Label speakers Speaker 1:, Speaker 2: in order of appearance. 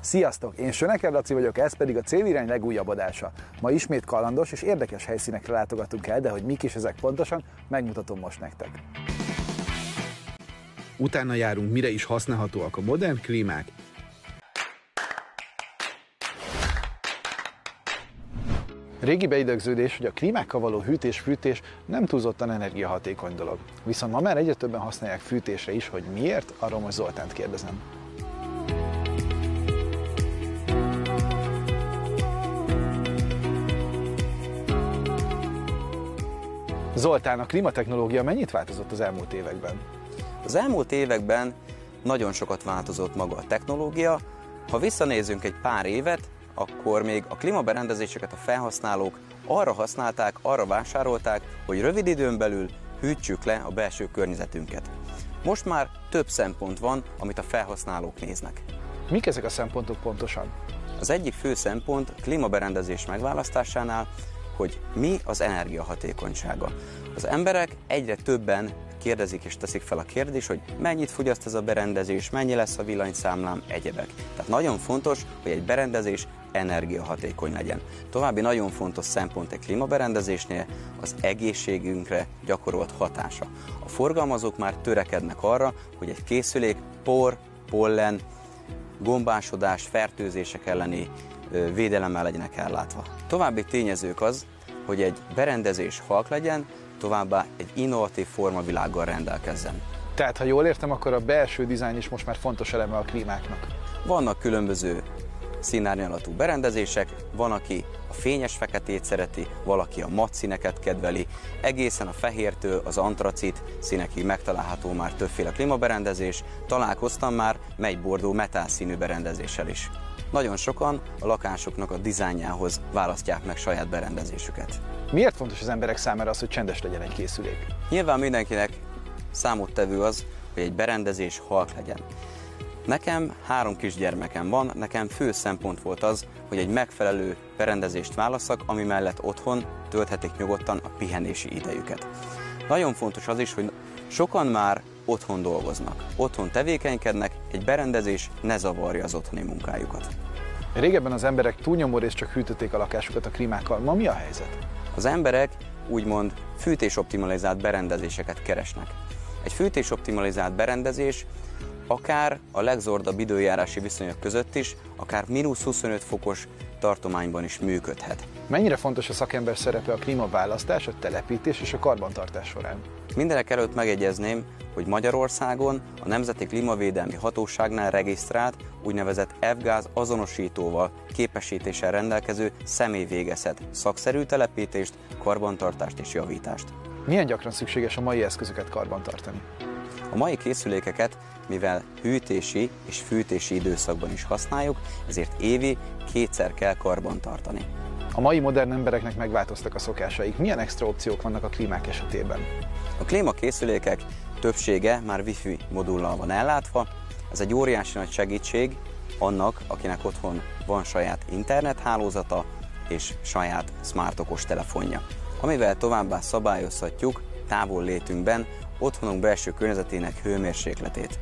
Speaker 1: Sziasztok! Én Söneker Laci vagyok, ez pedig a Célirány legújabb adása. Ma ismét kalandos és érdekes helyszínekre látogatunk el, de hogy mik is ezek pontosan, megmutatom most nektek. Utána járunk, mire is használhatóak a modern klímák. Régi beidegződés, hogy a klímákkal való hűtés-fűtés nem túlzottan energiahatékony dolog. Viszont ma már egyre többen használják fűtésre is, hogy miért, arról most Zoltánt kérdezem. Zoltán, a klímatechnológia mennyit változott az elmúlt években?
Speaker 2: Az elmúlt években nagyon sokat változott maga a technológia. Ha visszanézünk egy pár évet, akkor még a klímaberendezéseket a felhasználók arra használták, arra vásárolták, hogy rövid időn belül hűtsük le a belső környezetünket. Most már több szempont van, amit a felhasználók néznek.
Speaker 1: Mik ezek a szempontok pontosan?
Speaker 2: Az egyik fő szempont a klímaberendezés megválasztásánál, hogy mi az energiahatékonysága. Az emberek egyre többen kérdezik és teszik fel a kérdést, hogy mennyit fogyaszt ez a berendezés, mennyi lesz a villanyszámlám, egyebek. Tehát nagyon fontos, hogy egy berendezés energiahatékony legyen. További nagyon fontos szempont egy klímaberendezésnél az egészségünkre gyakorolt hatása. A forgalmazók már törekednek arra, hogy egy készülék por, pollen, gombásodás, fertőzések elleni védelemmel legyenek ellátva. További tényezők az, hogy egy berendezés halk legyen, továbbá egy innovatív formavilággal rendelkezzen.
Speaker 1: Tehát, ha jól értem, akkor a belső dizájn is most már fontos eleme a klímáknak.
Speaker 2: Vannak különböző színárnyalatú berendezések, van, aki a fényes feketét szereti, valaki a matt színeket kedveli, egészen a fehértől az antracit színekig megtalálható már többféle klímaberendezés, találkoztam már megybordó metál színű berendezéssel is. Nagyon sokan a lakásoknak a dizájnjához választják meg saját berendezésüket.
Speaker 1: Miért fontos az emberek számára az, hogy csendes legyen egy készülék?
Speaker 2: Nyilván mindenkinek számottevő az, hogy egy berendezés halk legyen. Nekem 3 kisgyermekem van, nekem fő szempont volt az, hogy egy megfelelő berendezést válasszak, ami mellett otthon tölthetik nyugodtan a pihenési idejüket. Nagyon fontos az is, hogy sokan már otthon dolgoznak, otthon tevékenykednek, egy berendezés ne zavarja az otthoni munkájukat.
Speaker 1: Régebben az emberek túlnyomó részt csak hűtötték a lakásukat a klímákkal, ma mi a helyzet?
Speaker 2: Az emberek úgymond fűtésoptimalizált berendezéseket keresnek. Egy fűtésoptimalizált berendezés akár a legzordabb időjárási viszonyok között is, akár -25 fokos tartományban is működhet.
Speaker 1: Mennyire fontos a szakember szerepe a klímaválasztás, a telepítés és a karbantartás során?
Speaker 2: Mindenekelőtt megjegyezném, hogy Magyarországon a Nemzeti Klímavédelmi Hatóságnál regisztrált úgynevezett F-gáz azonosítóval, képesítéssel rendelkező személy végezhet szakszerű telepítést, karbantartást és javítást.
Speaker 1: Milyen gyakran szükséges a mai eszközöket karbantartani?
Speaker 2: A mai készülékeket, mivel hűtési és fűtési időszakban is használjuk, ezért évi 2-szer kell karbantartani.
Speaker 1: A mai modern embereknek megváltoztak a szokásaik. Milyen extra opciók vannak a klímák esetében? A
Speaker 2: klímakészülékek többsége már Wi-Fi modullal van ellátva. Ez egy óriási nagy segítség annak, akinek otthon van saját internethálózata és saját smart okos telefonja, amivel továbbá szabályozhatjuk távollétünkben otthonunk belső környezetének hőmérsékletét.